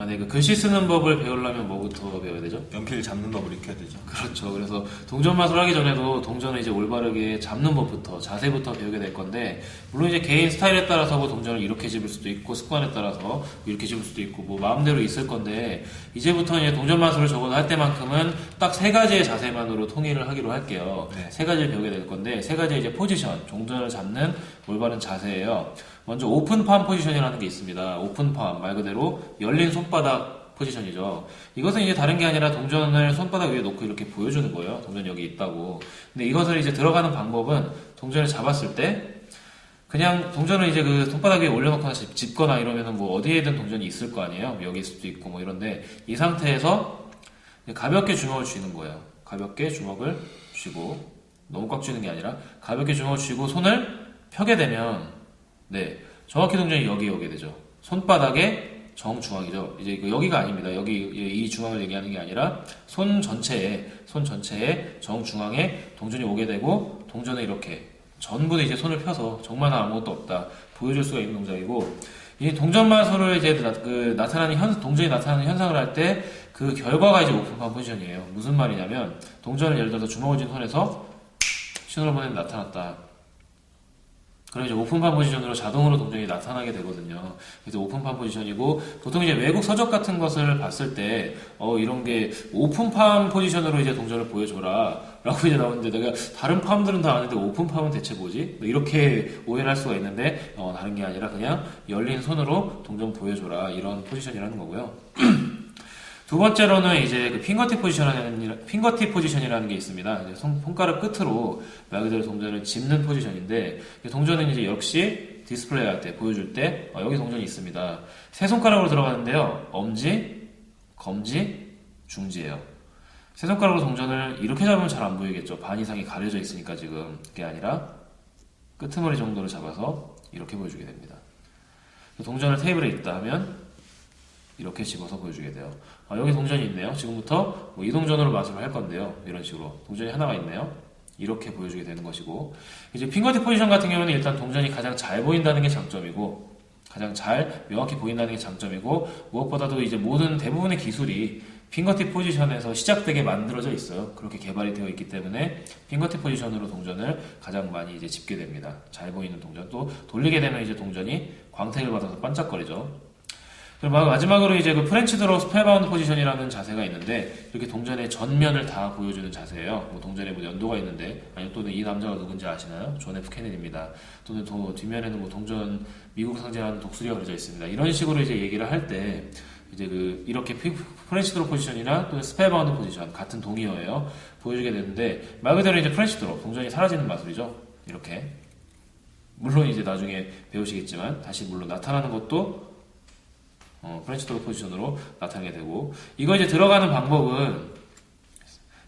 네, 그 글씨 쓰는 법을 배우려면 뭐부터 배워야 되죠? 연필 잡는 법을 익혀야 되죠. 그렇죠. 그래서 동전 마술 하기 전에도 동전을 이제 올바르게 잡는 법부터, 자세부터 배우게 될 건데, 물론 이제 개인 스타일에 따라서 뭐 동전을 이렇게 집을 수도 있고, 습관에 따라서 이렇게 집을 수도 있고, 뭐 마음대로 있을 건데, 이제부터 이제 동전 마술을 적어도 할 때만큼은 딱 세 가지의 자세만으로 통일을 하기로 할게요. 네. 세 가지를 배우게 될 건데, 세 가지의 이제 포지션, 동전을 잡는 올바른 자세예요. 먼저 오픈 팜 포지션이라는 게 있습니다. 오픈 팜, 말 그대로 열린 손바닥 포지션이죠. 이것은 이제 다른 게 아니라 동전을 손바닥 위에 놓고 이렇게 보여주는 거예요. 동전이 여기 있다고. 근데 이것을 이제 들어가는 방법은 동전을 잡았을 때 그냥 동전을 이제 그 손바닥 위에 올려놓거나 짚거나 이러면은 뭐 어디에든 동전이 있을 거 아니에요. 여기 있을 수도 있고 뭐 이런데 이 상태에서 가볍게 주먹을 쥐는 거예요. 가볍게 주먹을 쥐고 너무 꽉 쥐는 게 아니라 가볍게 주먹을 쥐고 손을 펴게 되면 네, 정확히 동전이 여기에 오게 되죠. 손바닥의 정중앙이죠. 이제 이거 여기가 아닙니다. 여기 이 중앙을 얘기하는 게 아니라 손 전체에 정중앙에 동전이 오게 되고 동전을 이렇게 전부 이제 손을 펴서 정말 아무것도 없다 보여줄 수가 있는 동작이고 이 동전 마술을 이제 동전이 나타나는 현상을 할 때 그 결과가 이제 오픈팜 포지션이에요. 무슨 말이냐면 동전을 예를 들어서 주먹을 쥔 손에서 신호를 보내면 나타났다. 그럼 이제 오픈팜 포지션으로 자동으로 동전이 나타나게 되거든요. 그래서 오픈팜 포지션이고, 보통 이제 외국 서적 같은 것을 봤을 때, 이런 게 오픈팜 포지션으로 이제 동전을 보여줘라. 라고 이제 나오는데, 내가 다른 팜들은 다 아는데 오픈팜은 대체 뭐지? 뭐 이렇게 오해를 할 수가 있는데, 다른 게 아니라 그냥 열린 손으로 동전 보여줘라. 이런 포지션이라는 거고요. 두 번째로는 이제 그 핑거팁 포지션이라는 게 있습니다. 이제 손가락 끝으로 말 그대로 동전을 짚는 포지션인데, 동전은 이제 역시 디스플레이 할 때, 보여줄 때, 여기 동전이 있습니다. 세 손가락으로 들어가는데요. 엄지, 검지, 중지예요. 세 손가락으로 동전을 이렇게 잡으면 잘 안 보이겠죠. 반 이상이 가려져 있으니까 지금. 그게 아니라 끄트머리 정도를 잡아서 이렇게 보여주게 됩니다. 동전을 테이블에 있다 하면 이렇게 집어서 보여주게 돼요. 여기 동전이 있네요. 지금부터 이 동전으로 마술을 할 건데요. 이런 식으로 동전이 하나가 있네요. 이렇게 보여주게 되는 것이고, 이제 핑거팁 포지션 같은 경우는 일단 동전이 가장 잘 보인다는 게 장점이고, 가장 잘 명확히 보인다는 게 장점이고, 무엇보다도 이제 대부분의 기술이 핑거팁 포지션에서 시작되게 만들어져 있어요. 그렇게 개발이 되어 있기 때문에 핑거팁 포지션으로 동전을 가장 많이 이제 짚게 됩니다. 잘 보이는 동전, 또 돌리게 되면 이제 동전이 광택을 받아서 반짝거리죠. 그리고 마지막으로 이제 그 프렌치 드로우 스펠바운드 포지션이라는 자세가 있는데, 이렇게 동전의 전면을 다 보여주는 자세예요. 뭐 동전에 뭐 연도가 있는데, 아니 또는 이 남자가 누군지 아시나요? 존 F 케네디입니다. 또는 뒷면에는 뭐 동전 미국 상징하는 독수리가 그려져 있습니다. 이런 식으로 이제 얘기를 할 때 이제 이렇게 프렌치 드로우 포지션이나 또는 스펠바운드 포지션 같은 동의어예요. 보여주게 되는데, 말 그대로 이제 프렌치 드로우, 동전이 사라지는 마술이죠. 이렇게. 물론 이제 나중에 배우시겠지만 다시 물론 나타나는 것도 프렌치 드로우 포지션으로 나타나게 되고, 이거 이제 들어가는 방법은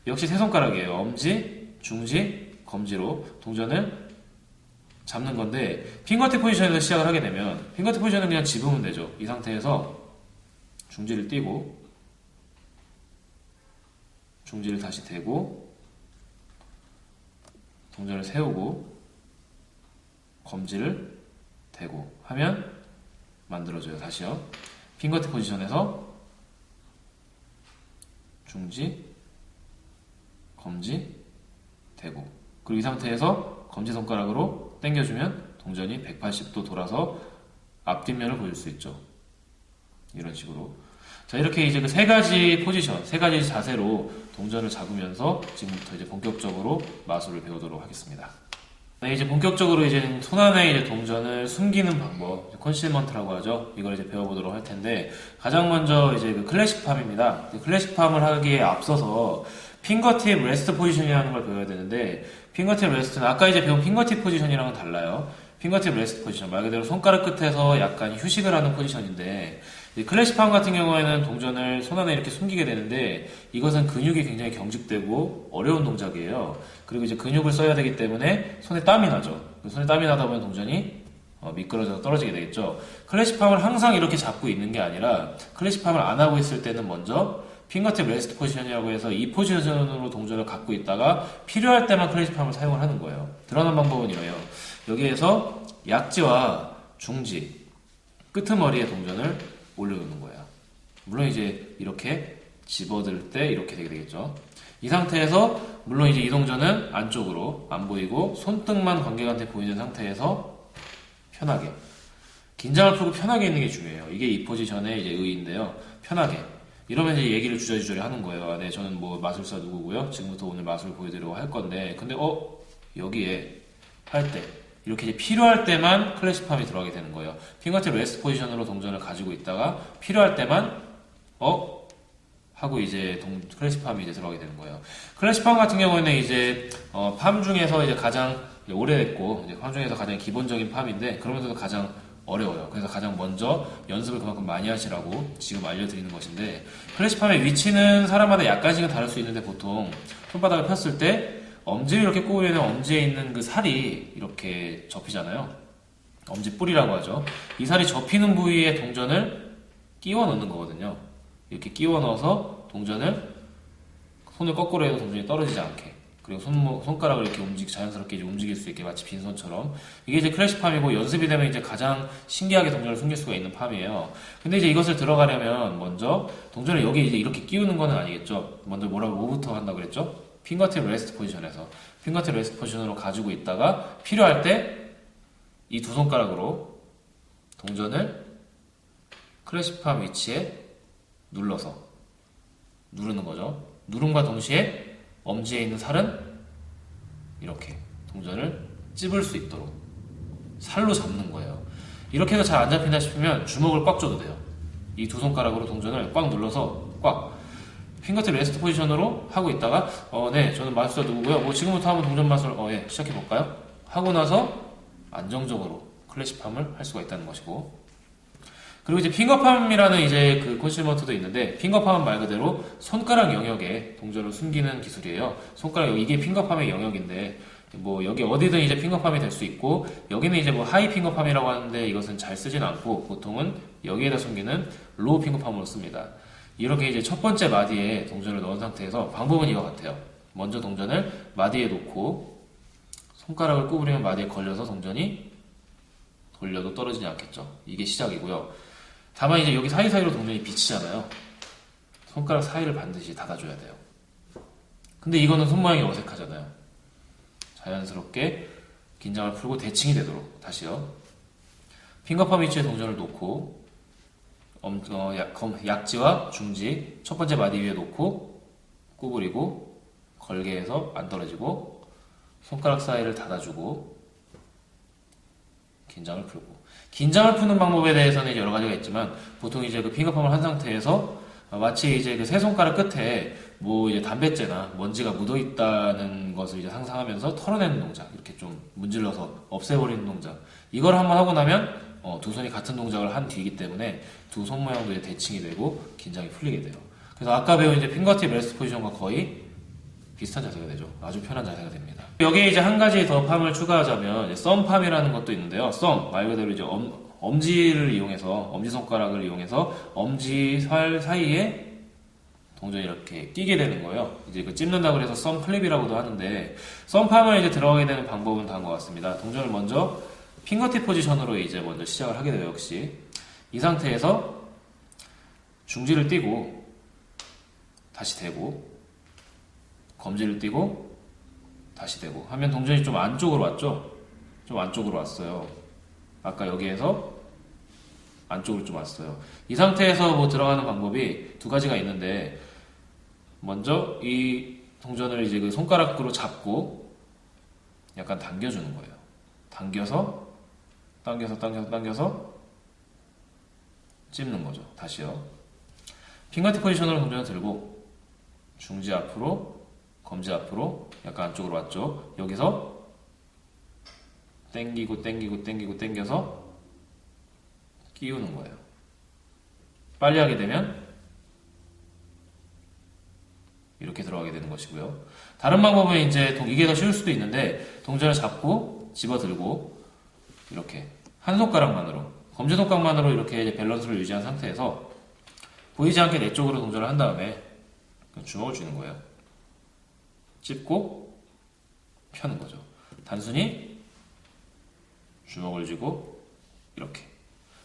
역시 세 손가락이에요. 엄지, 중지, 검지로 동전을 잡는 건데, 핑거팁 포지션에서 시작을 하게 되면 핑거팁 포지션은 그냥 집으면 되죠. 이 상태에서 중지를 띄고 중지를 다시 대고 동전을 세우고 검지를 대고 하면 만들어져요. 다시요. 핑거팁 포지션에서 중지, 검지, 대고, 그리고 이 상태에서 검지손가락으로 당겨주면 동전이 180도 돌아서 앞뒷면을 보여줄 수 있죠. 이런 식으로. 자, 이렇게 이제 그 세 가지 포지션, 세 가지 자세로 동전을 잡으면서 지금부터 이제 본격적으로 마술을 배우도록 하겠습니다. 네, 이제 본격적으로 이제 손 안에 이제 동전을 숨기는 방법, 컨실먼트라고 하죠. 이걸 이제 배워보도록 할 텐데, 가장 먼저 이제 그 클래식 팜입니다. 클래식 팜을 하기에 앞서서 핑거팁 레스트 포지션이라는 걸 배워야 되는데, 핑거팁 레스트는 아까 이제 배운 핑거팁 포지션이랑은 달라요. 핑거팁 레스트 포지션, 말 그대로 손가락 끝에서 약간 휴식을 하는 포지션인데, 클래식 팜 같은 경우에는 동전을 손 안에 이렇게 숨기게 되는데, 이것은 근육이 굉장히 경직되고 어려운 동작이에요. 그리고 이제 근육을 써야 되기 때문에 손에 땀이 나죠. 손에 땀이 나다 보면 동전이 미끄러져서 떨어지게 되겠죠. 클래식 팜을 항상 이렇게 잡고 있는 게 아니라, 클래식 팜을 안 하고 있을 때는 먼저 핑거팁 레스트 포지션이라고 해서 이 포지션으로 동전을 갖고 있다가 필요할 때만 클래식 팜을 사용을 하는 거예요. 드러난 방법은 이래요. 여기에서 약지와 중지, 끄트머리에 동전을 올려놓는 거예요. 물론 이제 이렇게 집어들 때 이렇게 되게 되겠죠. 이 상태에서 물론 이제 이 동전은 안쪽으로 안 보이고 손등만 관객한테 보이는 상태에서 편하게 긴장을 풀고 편하게 있는 게 중요해요. 이게 이 포지션의 이제 의의인데요. 편하게 이러면 이제 얘기를 주저리주저리 하는 거예요. 네, 저는 뭐 마술사 누구고요. 지금부터 오늘 마술 보여드리려고 할 건데, 근데 여기에 할 때 이렇게 이제 필요할 때만 클래시팜이 들어가게 되는 거예요. 핑거팁 레스트 포지션으로 동전을 가지고 있다가 필요할 때만 하고 이제 클래시팜이 이제 들어가게 되는 거예요. 클래시팜 같은 경우에는 이제 팜 중에서 이제 가장 오래됐고 이제 팜 중에서 가장 기본적인 팜인데 그러면서도 가장 어려워요. 그래서 가장 먼저 연습을 그만큼 많이 하시라고 지금 알려드리는 것인데 클래시팜의 위치는 사람마다 약간씩은 다를 수 있는데 보통 손바닥을 폈을 때 엄지를 이렇게 꼬으려면 엄지에 있는 그 살이 이렇게 접히잖아요. 엄지 뿌리라고 하죠. 이 살이 접히는 부위에 동전을 끼워 넣는 거거든요. 이렇게 끼워 넣어서 동전을 손을 거꾸로 해도 동전이 떨어지지 않게 그리고 손가락을 이렇게 자연스럽게 이제 움직일 수 있게 마치 빈손처럼 이게 이제 클래시팜이고 연습이 되면 이제 가장 신기하게 동전을 숨길 수가 있는 팜이에요. 근데 이제 이것을 들어가려면 먼저 동전을 여기 이제 이렇게 끼우는 거는 아니겠죠. 먼저 뭐부터 한다고 그랬죠? 핑거팁 레스트 포지션에서 핑거팁 레스트 포지션으로 가지고 있다가 필요할 때 이 두 손가락으로 동전을 클래시팜 위치에 눌러서 누르는 거죠. 누름과 동시에 엄지에 있는 살은 이렇게 동전을 찝을 수 있도록 살로 잡는 거예요. 이렇게 해서 잘 안 잡힌다 싶으면 주먹을 꽉 줘도 돼요. 이 두 손가락으로 동전을 꽉 눌러서 꽉 핑거팁 레스트 포지션으로 하고 있다가 네 저는 마술사 누구고요. 지금부터 한번 동전 마술 시작해 볼까요? 하고 나서 안정적으로 클래시팜을 할 수가 있다는 것이고 그리고 이제 핑거팜이라는 이제 그 컨실먼트도 있는데 핑거팜은 말 그대로 손가락 영역에 동전을 숨기는 기술이에요. 손가락 이게 핑거팜의 영역인데 뭐 여기 어디든 이제 핑거팜이 될 수 있고 여기는 이제 뭐 하이 핑거팜이라고 하는데 이것은 잘 쓰진 않고 보통은 여기에다 숨기는 로우 핑거팜으로 씁니다. 이렇게 이제 첫 번째 마디에 동전을 넣은 상태에서 방법은 이와 같아요. 먼저 동전을 마디에 놓고 손가락을 구부리면 마디에 걸려서 동전이 돌려도 떨어지지 않겠죠. 이게 시작이고요. 다만 이제 여기 사이사이로 동전이 비치잖아요. 손가락 사이를 반드시 닫아줘야 돼요. 근데 이거는 손 모양이 어색하잖아요. 자연스럽게 긴장을 풀고 대칭이 되도록 다시요. 핑거팜 위치에 동전을 놓고 약지와 중지 첫 번째 마디 위에 놓고 구부리고 걸게 해서 안 떨어지고 손가락 사이를 닫아주고 긴장을 풀고 긴장을 푸는 방법에 대해서는 여러 가지가 있지만 보통 이제 그 핑거팜을 한 상태에서 마치 이제 그 세 손가락 끝에 뭐 이제 담뱃재나 먼지가 묻어 있다는 것을 이제 상상하면서 털어내는 동작 이렇게 좀 문질러서 없애버리는 동작 이걸 한번 하고 나면 두 손이 같은 동작을 한 뒤이기 때문에 두 손 모양도 이제 대칭이 되고 긴장이 풀리게 돼요. 그래서 아까 배운 이제 핑거팁 레스트 포지션과 거의 비슷한 자세가 되죠. 아주 편한 자세가 됩니다. 여기에 이제 한 가지 더 팜을 추가하자면 썸팜이라는 것도 있는데요. 썸 말 그대로 이제 엄지를 이용해서 엄지손가락을 이용해서 엄지살 사이에 동전이 이렇게 끼게 되는 거예요. 이제 그 찝는다고 해서 썸 클립이라고도 하는데 썸팜을 이제 들어가게 되는 방법은 다음과 같습니다. 동전을 먼저 핑거팁 포지션으로 이제 먼저 시작을 하게 돼요. 역시 이 상태에서 중지를 띄고 다시 대고 검지를 띄고 다시 대고 하면 동전이 좀 안쪽으로 왔죠? 좀 안쪽으로 왔어요. 아까 여기에서 안쪽으로 좀 왔어요. 이 상태에서 뭐 들어가는 방법이 두 가지가 있는데 먼저 이 동전을 이제 그 손가락으로 잡고 약간 당겨주는 거예요. 당겨서 찝는 거죠. 다시요. 핑거팁 포지션으로 동전을 들고 중지 앞으로 검지 앞으로 약간 안쪽으로 왔죠. 여기서 당겨서 끼우는 거예요. 빨리 하게 되면 이렇게 들어가게 되는 것이고요. 다른 방법은 이제 이게 더 쉬울 수도 있는데 동전을 잡고 집어들고 이렇게 한 손가락만으로 검지손가락만으로 이렇게 이제 밸런스를 유지한 상태에서 보이지 않게 내 쪽으로 동전을 한 다음에 주먹을 쥐는 거예요. 찝고 펴는 거죠. 단순히 주먹을 쥐고 이렇게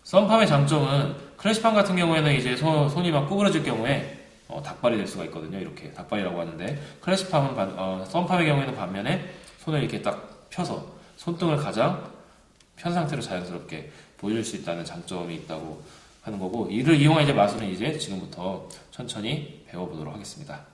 썬팜의 장점은 클래식팜 같은 경우에는 이제 손이 막 구부러질 경우에 닭발이 될 수가 있거든요. 이렇게 닭발이라고 하는데 클래식팜은 썬팜의 경우에는 반면에 손을 이렇게 딱 펴서 손등을 가장 편 상태로 자연스럽게 보여줄 수 있다는 장점이 있다고 하는 거고, 이를 이용한 이제 마술은 이제 지금부터 천천히 배워보도록 하겠습니다.